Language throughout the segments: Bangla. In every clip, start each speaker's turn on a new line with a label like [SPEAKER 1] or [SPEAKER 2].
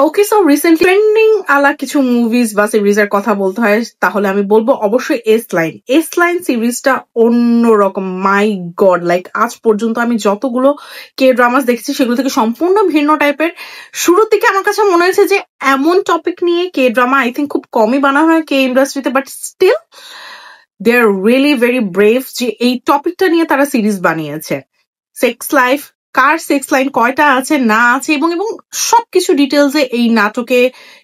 [SPEAKER 1] ওকে, সো রিসেন্টলি ট্রেন্ডিং আলা কিছু মুভিজ বা সিরিজের কথা বলতে হয় তাহলে আমি বলবো অবশ্যই এস লাইন সিরিজটা অন্যরকম। মাই গড, লাইক আজ পর্যন্ত আমি যতগুলো কে ড্রামাস দেখেছি সেগুলো থেকে সম্পূর্ণ ভিন্ন টাইপের। শুরুর দিকে আমার কাছে মনে হয়েছে যে এমন টপিক নিয়ে কে ড্রামা আই থিঙ্ক খুব কমই বানানো হয় কে ইন্ডাস্ট্রিতে, but still they are really very brave যে এই টপিকটা নিয়ে তারা সিরিজ বানিয়েছে। সেক্স লাইফ, কার সেক্স লাইন কয়টা আছে না আছে এবং এবং সবকিছু ডিটেলসে এই নাটকে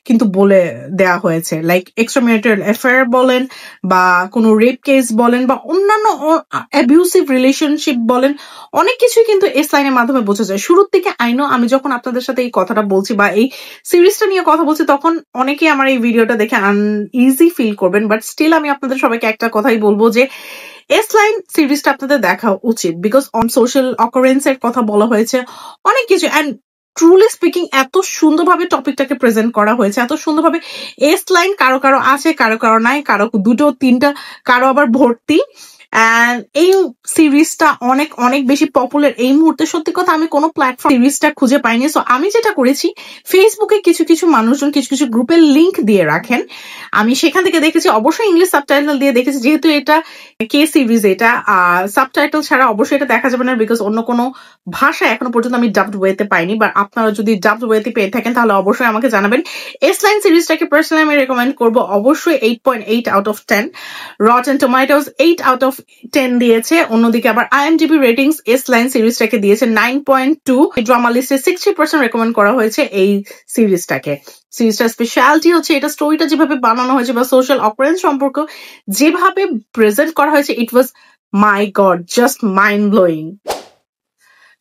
[SPEAKER 1] কিন্তু বলে দেয়া হয়েছে। লাইক এক্সট্রাম্যারিটাল অ্যাফেয়ার বলেন বা কোনো রেপ কেস বলেন বা অন্যান্য অ্যাবিউসিভ রিলেশনশিপ বলেন, অনেক কিছুই কিন্তু এস লাইনের মাধ্যমে বোঝা যায়। শুরুর থেকে আইনো আমি যখন আপনাদের সাথে এই কথাটা বলছি বা এই সিরিজটা নিয়ে কথা বলছি তখন অনেকেই আমার এই ভিডিওটা দেখে আনইজি ফিল করবেন, বাট স্টিল আমি আপনাদের সবাইকে একটা কথাই বলবো যে এস লাইন সিরিজটা আপনাদের দেখা উচিত, বিকজ অন সোশ্যাল অকারেন্স এর কথা বলা হয়েছে অনেক কিছু, অ্যান্ড ট্রুলি স্পিকিং এত সুন্দরভাবে টপিকটাকে প্রেজেন্ট করা হয়েছে, এত সুন্দরভাবে। এস লাইন কারো কারো আছে, কারো কারো নাই, কারো দুটো তিনটা, কারো আবার ভর্তি। অ্যান্ড এই সিরিজটা অনেক অনেক বেশি পপুলার এই মুহূর্তে। সত্যি কথা আমি কোনো প্ল্যাটফর্ম সিরিজটা খুঁজে পাইনি, সো আমি যেটা করেছি ফেসবুকে কিছু কিছু মানুষজন কিছু কিছু গ্রুপের লিঙ্ক দিয়ে রাখেন, আমি সেখান থেকে দেখেছি। অবশ্যই ইংলিশ সাবটাইটেল দিয়ে দেখেছি, যেহেতু এটা কে সিরিজ, এটা সাবটাইটেল ছাড়া অবশ্যই এটা দেখা যাবে না, বিকজ অন্য কোনো ভাষা এখনো পর্যন্ত আমি ডাবড ওয়েতে পাইনি। বা আপনারা যদি ডাবড ওয়েতে পেয়ে থাকেন তাহলে অবশ্যই আমাকে জানাবেন। এস লাইন সিরিজটাকে পার্সোনালি আমি রেকমেন্ড করবো অবশ্যই 8.8 out of 10। Rotten tomatoes 8 out of 10 দিয়েছে। অন্যদিকে আবার আইএমডিবি রেটিংস এস লাইন সিরিজটাকে দিয়েছে 9.2। ড্রামা লিস্টে 60% রেকমেন্ড করা হয়েছে এই সিরিজটাকে। সিরিজটার স্পেশালিটি হচ্ছে এটা স্টোরিটা যেভাবে বানানো হয়েছে বা সোশ্যাল অকারেন্স সম্পর্ক যেভাবে প্রেজেন্ট করা হয়েছে, ইট ওয়াজ মাই গড জাস্ট মাইন্ড ব্লোয়িং।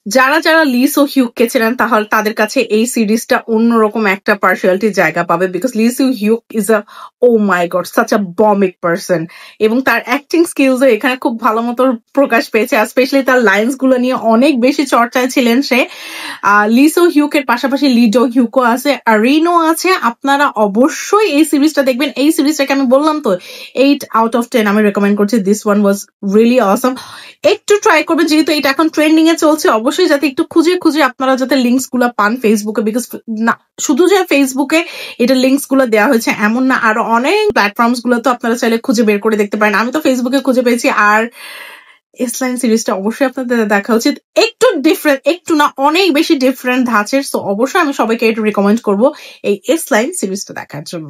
[SPEAKER 1] যারা যারা লি সো হিউককে চেনেন তাহলে তাদের কাছে এই সিরিজটা অন্যরকম একটা পার্সিয়ালিটির জায়গা পাবে, because Lee So Hyuk is a oh my god such a বমিক পার্সন, এবং তার অ্যাক্টিং স্কিলসও এখানে খুব ভালো মতো প্রকাশ পেয়েছে। আর স্পেশালি তার লাইন্স গুলো নিয়ে অনেক বেশি চর্চায় ছিলেন সে। লি সো হিউকের পাশাপাশি লি ডো হিউকও আছে, আর রিনো আছে। আপনারা অবশ্যই এই সিরিজটা দেখবেন। এই সিরিজটাকে আমি বললাম তো 8 আউট অফ 10 আমি রেকমেন্ড করছি। দিস ওয়ান ওয়াজ রিয়েলি অসম। একটু ট্রাই করবেন, যেহেতু এটা এখন ট্রেন্ডিং এ চলছে, অবশ্যই যাতে একটু খুঁজে খুঁজে আপনারা যাতে লিঙ্কস গুলা পান ফেসবুকে, বিকজ না শুধু যে ফেসবুকে এটা লিঙ্কস গুলো দেওয়া হয়েছে এমন না, আরো অনেক প্ল্যাটফর্মস গুলো তো আপনারা চাইলে খুঁজে বের করে দেখতে পারেন। আমি তো ফেসবুকে খুঁজে পেয়েছি। আর এস লাইন সিরিজটা অবশ্যই আপনাদের দেখা উচিত। একটু ডিফারেন্ট, একটু না অনেক বেশি ডিফারেন্ট ধাঁচের, সো অবশ্যই আমি সবাইকে একটু রিকমেন্ড করবো এই এস লাইন সিরিজটা দেখার জন্য।